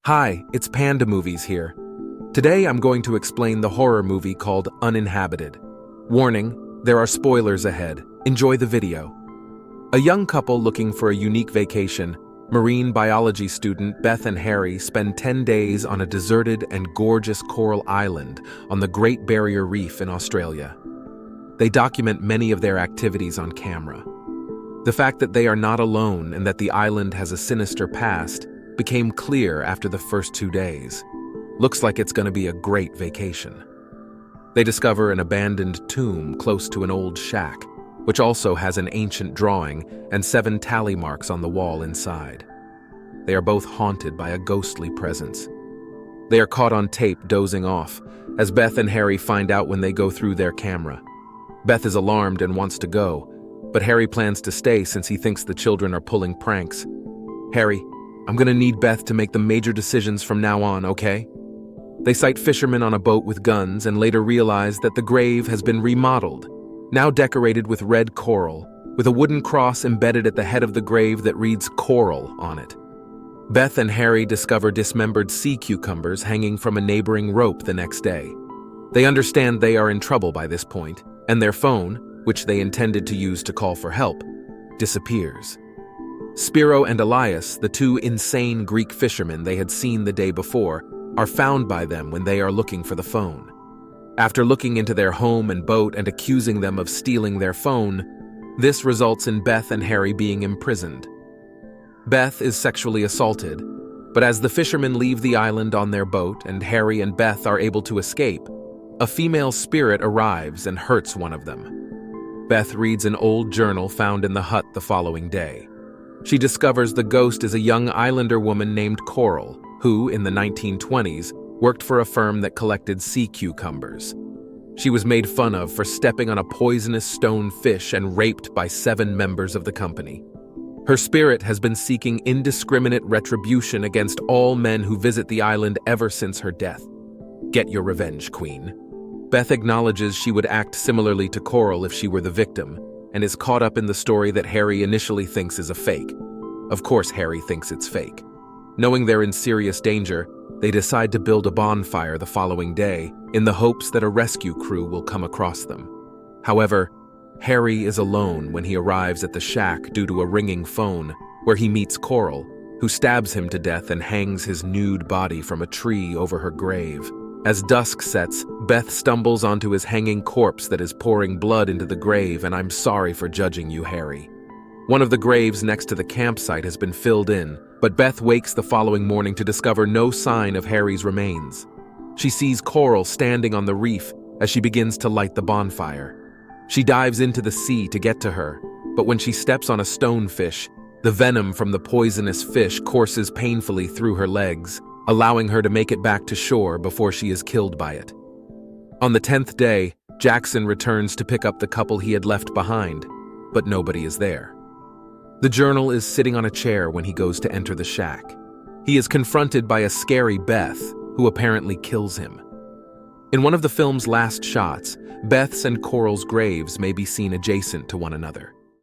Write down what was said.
Hi, it's Panda Movies here. Today I'm going to explain the horror movie called Uninhabited. Warning, there are spoilers ahead. Enjoy the video. A young couple looking for a unique vacation, marine biology student Beth and Harry spend 10 days on a deserted and gorgeous coral island on the Great Barrier Reef in Australia. They document many of their activities on camera. The fact that they are not alone and that the island has a sinister past became clear after the first 2 days. Looks like it's going to be a great vacation. They discover an abandoned tomb close to an old shack, which also has an ancient drawing and 7 tally marks on the wall inside. They are both haunted by a ghostly presence. They are caught on tape dozing off, as Beth and Harry find out when they go through their camera. Beth is alarmed and wants to go, but Harry plans to stay since he thinks the children are pulling pranks. "Harry, I'm gonna need Beth to make the major decisions from now on, okay?" They sight fishermen on a boat with guns and later realize that the grave has been remodeled, now decorated with red coral, with a wooden cross embedded at the head of the grave that reads "Coral" on it. Beth and Harry discover dismembered sea cucumbers hanging from a neighboring rope the next day. They understand they are in trouble by this point, and their phone, which they intended to use to call for help, disappears. Spiro and Elias, the 2 insane Greek fishermen they had seen the day before, are found by them when they are looking for the phone. After looking into their home and boat and accusing them of stealing their phone, this results in Beth and Harry being imprisoned. Beth is sexually assaulted, but as the fishermen leave the island on their boat and Harry and Beth are able to escape, a female spirit arrives and hurts one of them. Beth reads an old journal found in the hut the following day. She discovers the ghost is a young islander woman named Coral, who, in the 1920s, worked for a firm that collected sea cucumbers. She was made fun of for stepping on a poisonous stone fish and raped by 7 members of the company. Her spirit has been seeking indiscriminate retribution against all men who visit the island ever since her death. Get your revenge, Queen. Beth acknowledges she would act similarly to Coral if she were the victim, and is caught up in the story that Harry initially thinks is a fake. Of course Harry thinks it's fake. Knowing they're in serious danger, they decide to build a bonfire the following day in the hopes that a rescue crew will come across them. However, Harry is alone when he arrives at the shack due to a ringing phone, where he meets Coral, who stabs him to death and hangs his nude body from a tree over her grave. As dusk sets, Beth stumbles onto his hanging corpse that is pouring blood into the grave, and I'm sorry for judging you, Harry. One of the graves next to the campsite has been filled in, but Beth wakes the following morning to discover no sign of Harry's remains. She sees Coral standing on the reef as she begins to light the bonfire. She dives into the sea to get to her, but when she steps on a stonefish, the venom from the poisonous fish courses painfully through her legs, allowing her to make it back to shore before she is killed by it. On the 10th day, Jackson returns to pick up the couple he had left behind, but nobody is there. The journal is sitting on a chair when he goes to enter the shack. He is confronted by a scary Beth, who apparently kills him. In one of the film's last shots, Beth's and Coral's graves may be seen adjacent to one another.